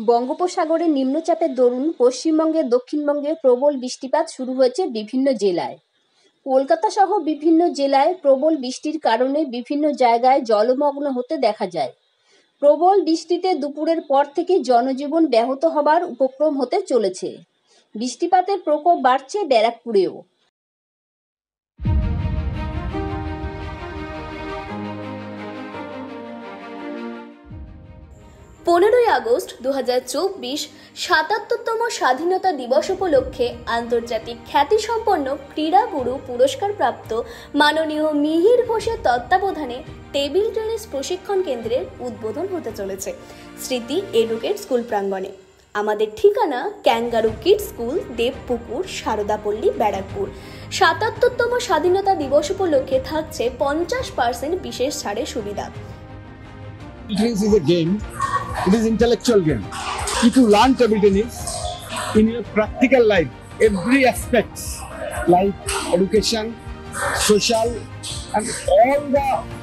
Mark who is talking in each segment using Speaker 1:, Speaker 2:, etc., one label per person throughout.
Speaker 1: বঙ্গোপসাগরে নিম্নচাপের দরুন পশ্চিমবঙ্গের দক্ষিণবঙ্গে প্রবল বৃষ্টিপাত শুরু হয়েছে বিভিন্ন জেলায়। কলকাতা সহ বিভিন্ন জেলায় প্রবল বৃষ্টির কারণে বিভিন্ন জায়গায় জলমগ্ন হতে দেখা যায়। প্রবল বৃষ্টিতে দুপুরের পর থেকে জনজীবন ব্যাহত হবার উপক্রম হতে চলেছে। বৃষ্টিপাতের প্রকোপ বাড়ছে ব্যারাকপুরেও।
Speaker 2: 15ই আগস্ট 2024 ৭৭তম স্বাধীনতা দিবস উপলক্ষে আন্তর্জাতিক খ্যাতিসম্পন্ন ক্রীড়াগুরু পুরস্কারপ্রাপ্ত মাননীয় মিহির ঘোষের তত্ত্বাবধানে টেবিল টেনিস প্রশিক্ষণ কেন্দ্রের উদ্বোধন হতে চলেছে স্মৃতি এডুকেট স্কুল প্রাঙ্গণে। আমাদের ঠিকানা Kangaroo kids School, Debpukur, Saradapally, Barrackpore. ৭৭তম স্বাধীনতা দিবস উপলক্ষে থাকছে 50% বিশেষ ছাড়ের সুবিধা।
Speaker 3: Tennis is a game. It is intellectual game. If you learn table tennis in your practical life, every aspects like education, social, and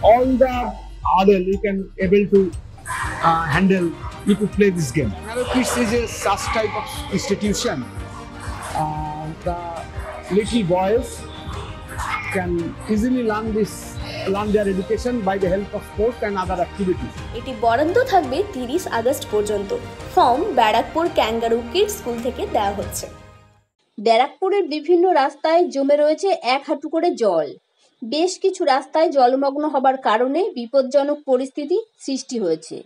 Speaker 3: all the other you can able to handle if you play this game. Canaro Kids is a such type of institution. The little boys can easily learn their education by the help of sports and other activities.
Speaker 2: এটি বরাদ্দ থাকবে 30 August পর্যন্ত। Form Barrackpore kangaroo kids school থেকে দেওয়া হচ্ছে।
Speaker 1: ব্যারাকপুরের বিভিন্ন রাস্তায় জমে রয়েছে 1 হাঁটু করে জল। বেশ কিছু রাস্তায় জলমগ্ন হবার কারণে বিপজ্জনক পরিস্থিতি সৃষ্টি হয়েছে।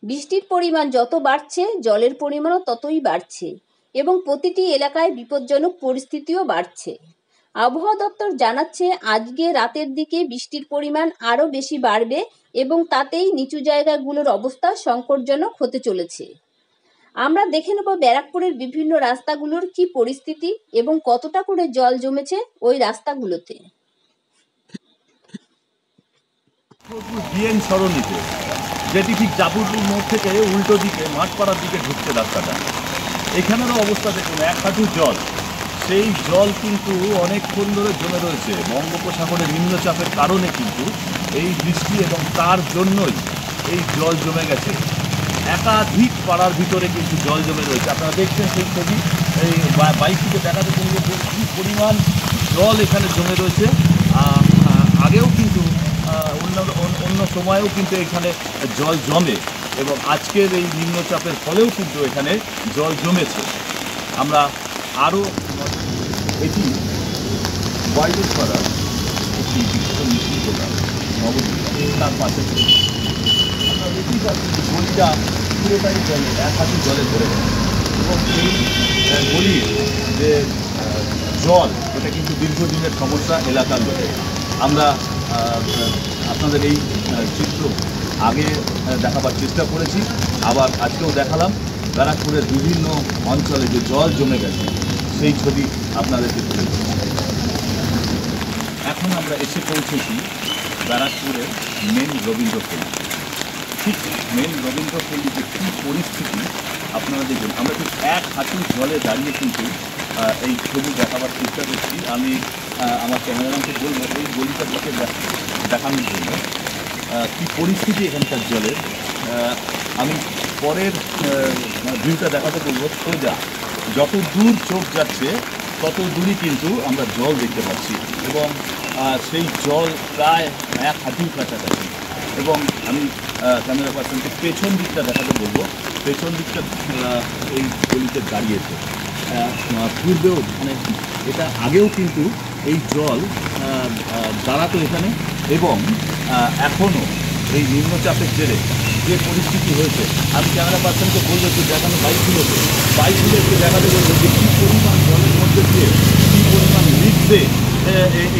Speaker 1: বৃষ্টির পরিমাণ যত বাড়ছে জলের পরিমাণও ততই বাড়ছে এবং প্রতিটি এলাকায় বিপজ্জনক পরিস্থিতিও বাড়ছে। আবহাওয়া দপ্তর জানাচ্ছে আজকে রাতের দিকে বৃষ্টির পরিমাণ আরও বেশি বাড়বে এবং তাতেই নিচু জায়গাগুলোর অবস্থা সংকটজনক হতে চলেছে। আমরা দেখে নেব ব্যারাকপুরের বিভিন্ন রাস্তাগুলোর কি পরিস্থিতি এবং কতটা করে জল জমেছে ওই রাস্তাগুলোতে।
Speaker 4: বিএন সরণিতে, যেটি ঠিক জাপুরপুর মোড় থেকে উল্টো দিকে মাঠপাড়ার দিকে ঢুকছে রাস্তাটা, এখানেরও অবস্থা দেখুন 1 হাঁটু জল। সেই জল কিন্তু অনেকক্ষণ ধরে জমে রয়েছে বঙ্গোপসাগরের নিম্নচাপের কারণে, কিন্তু এই বৃষ্টি এবং তার জন্যই এই জল জমে গেছে। একাধিক পাড়ার ভিতরে কিন্তু জল জমে রয়েছে। আপনারা দেখছেন সেই ছবি, এই বাইক থেকে দেখাতে পারবে যে কী পরিমাণ জল এখানে জমে রয়েছে। আগেও কিন্তু অন্য সময়েও কিন্তু এখানে জল জমে এবং আজকের এই নিম্নচাপের ফলেও কিন্তু এখানে জল জমেছে। আমরা আরও এটি ওয়াইল্ড করার একটি বিশেষ মিছিল প্রোগ্রাম নবদ্বীপ, তার পাশে আমরা দেখতেই পাচ্ছি যে গলিটা পুরোটাই জলে 1 হাঁটু জলে ধরে গেছে এবং এই গলির যে জল, এটা কিন্তু দীর্ঘদিনের সমস্যা এলাকার লোকে। আমরা আপনাদের এই চিত্র আগে দেখাবার চেষ্টা করেছি, আবার আজকেও দেখালাম। ব্যারাকপুরের বিভিন্ন অঞ্চলে যে জল জমে গেছে সেই ছবি আপনাদেরকে তুলে দিচ্ছি। এখন আমরা এসে পৌঁছেছি ব্যারাকপুরের মেন রবীন্দ্রপল্লী। ঠিক মেন রবীন্দ্রপল্লীতে কী পরিস্থিতি আপনারা দেখবেন। আমরা ঠিক 1 হাঁটু জলে দাঁড়িয়ে কিন্তু এই ছবি দেখাবার চেষ্টা করছি। আমি আমার ক্যামেরাম্যানকে বলবো এই গলিটার দিকে দেখানোর জন্য কী পরিস্থিতি এখানকার জলের। আমি পরের ভিউটা দেখাতে বলবো। সোজা যত দূর চোখ যাচ্ছে তত দূরই কিন্তু আমরা জল দেখতে পাচ্ছি এবং সেই জল প্রায় 1 হাঁটুর কাছাকাছি। এবং আমি ক্যামেরা পার্সনকে পেছন দিকটা দেখাতে বলবো। পেছন দিকটা এই গলিতে দাঁড়িয়েছে। পূর্বেও মানে এটা আগেও কিন্তু এই জল দাঁড়াতো এখানে এবং এখনও এই নিম্নচাপের জেরে যে পরিস্থিতি হয়েছে, আমি ক্যামেরা পার্সনকে বলবো একটু দেখানো বাইকগুলোকে একটু দেখাতে বলবো যে কী পরিমাণ জলের মধ্যে দিয়ে কী পরিমাণ রিক্সে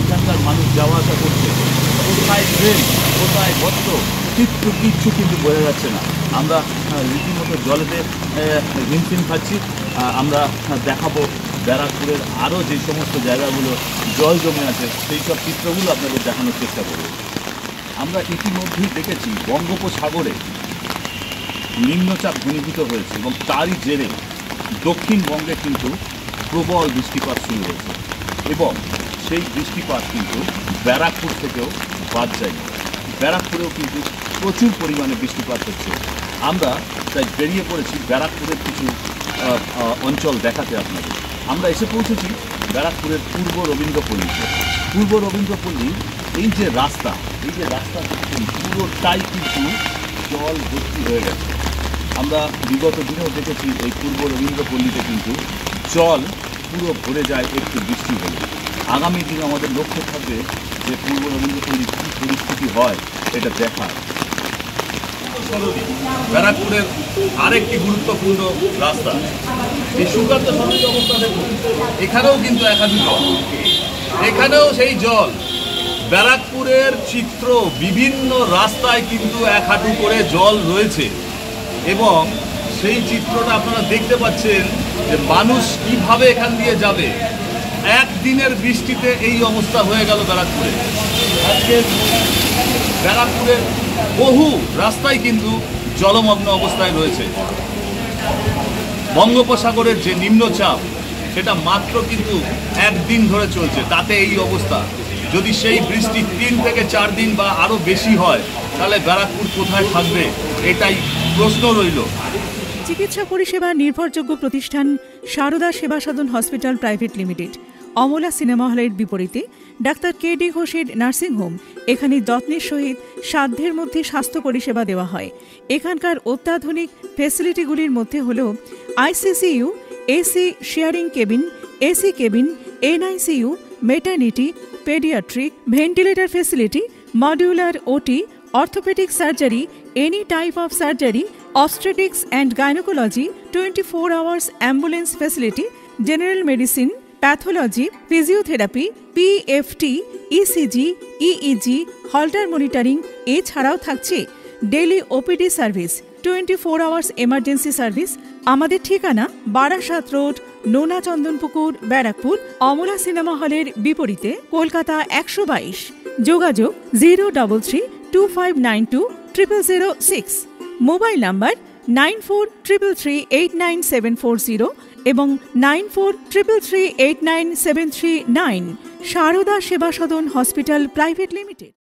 Speaker 4: এখানকার মানুষ যাওয়া আসা করছে। কোথায় ট্রেন, কোথায় গর্ত, কিচ্ছু কিন্তু বোঝা যাচ্ছে না। আমরা রীতিমতো জলেতে হিমশিম খাচ্ছি। আমরা দেখাবো ব্যারাকপুরের আরও যে সমস্ত জায়গাগুলো জল জমে আছে সেই সব চিত্রগুলো আপনাদের দেখানোর চেষ্টা করব। আমরা ইতিমধ্যেই দেখেছি বঙ্গোপসাগরে নিম্নচাপ ঘনীভূত হয়েছে এবং তারই জেরে দক্ষিণবঙ্গে কিন্তু প্রবল বৃষ্টিপাত শুরু হয়েছে এবং সেই বৃষ্টিপাত কিন্তু ব্যারাকপুর থেকেও বাদ যায়নি। ব্যারাকপুরেও কিন্তু প্রচুর পরিমাণে বৃষ্টিপাত হচ্ছে। আমরা তাই বেরিয়ে পড়েছি ব্যারাকপুরের কিছু অঞ্চল দেখাতে আপনাদের। আমরা এসে পৌঁছেছি ব্যারাকপুরের পূর্ব রবীন্দ্রপল্লীতে। পূর্ব রবীন্দ্রপল্লীর এই যে রাস্তা দেখছেন পুরোটাই কিন্তু জল ভর্তি হয়ে গেছে। আমরা বিগত দিনেও দেখেছি এই পূর্ব রবীন্দ্রপল্লীতে কিন্তু জল পুরো ভরে যায় একটু বৃষ্টি হলে। আগামী দিনে আমাদের লক্ষ্য থাকবে যে পূর্ব রবীন্দ্রপল্লীর কী পরিস্থিতি হয় এটা দেখার। ব্যারাকপুরের আরেকটি গুরুত্বপূর্ণ রাস্তা, এই সুকান্ত সরণির অবস্থা দেখুন, এখানেও কিন্তু একাধিক জল, এখানেও সেই জল। ব্যারাকপুরের চিত্র, বিভিন্ন রাস্তায় কিন্তু 1 হাঁটু করে জল রয়েছে এবং সেই চিত্রটা আপনারা দেখতে পাচ্ছেন যে মানুষ কিভাবে এখান দিয়ে যাবে। একদিনের বৃষ্টিতে এই অবস্থা হয়ে গেল ব্যারাকপুরে। আজকে ব্যারাকপুরের বহু রাস্তায় কিন্তু জলমগ্ন অবস্থায় রয়েছে। বঙ্গোপসাগরের যে নিম্নচাপ সেটা মাত্র কিন্তু 1 দিন ধরে চলছে, তাতে এই অবস্থা। যদি সেই বৃষ্টি 3 থেকে 4 দিন বা আরও বেশি হয় তাহলে ব্যারাকপুর কোথায় থাকবে, এটাই প্রশ্ন রইল।
Speaker 5: চিকিৎসা পরিষেবা নির্ভরযোগ্য প্রতিষ্ঠান Sarada Seva Sadan hospital private limited, Amala cinema হলের বিপরীতে ডাক্তার KD ঘোষের নার্সিংহোম। এখানে যত্নের সহিত সাধ্যের মধ্যে স্বাস্থ্য পরিষেবা দেওয়া হয়। এখানকার অত্যাধুনিক ফেসিলিটিগুলির মধ্যে হল ICCU, AC sharing cabin, AC cabin, NICU, maternity, paediatric, ventilator facility, modular OT, orthopaedic surgery, any type of surgery, obstetrics and gynecology, 24 hours ambulance facility, general medicine, pathology, physiotherapy, PFT, ECG, EEG, Holter monitoring। এছাড়াও থাকছে daily OPD service, 24 hours emergency service. আমাদের ঠিকানা Barasat road, নোনা Chandanpukur, Barrackpore, Amala cinema হলের বিপরীতে, কলকাতা 122। যোগাযোগ 03325920006। Mobile number 9433389740 এবং 9433389739। Sarada Seva Sadan hospital private limited.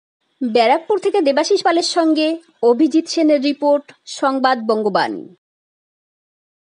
Speaker 1: Barrackpore থেকে দেবাশিস পালের সঙ্গে অভিজিৎ সেনের রিপোর্ট, সংবাদ বঙ্গবাণী।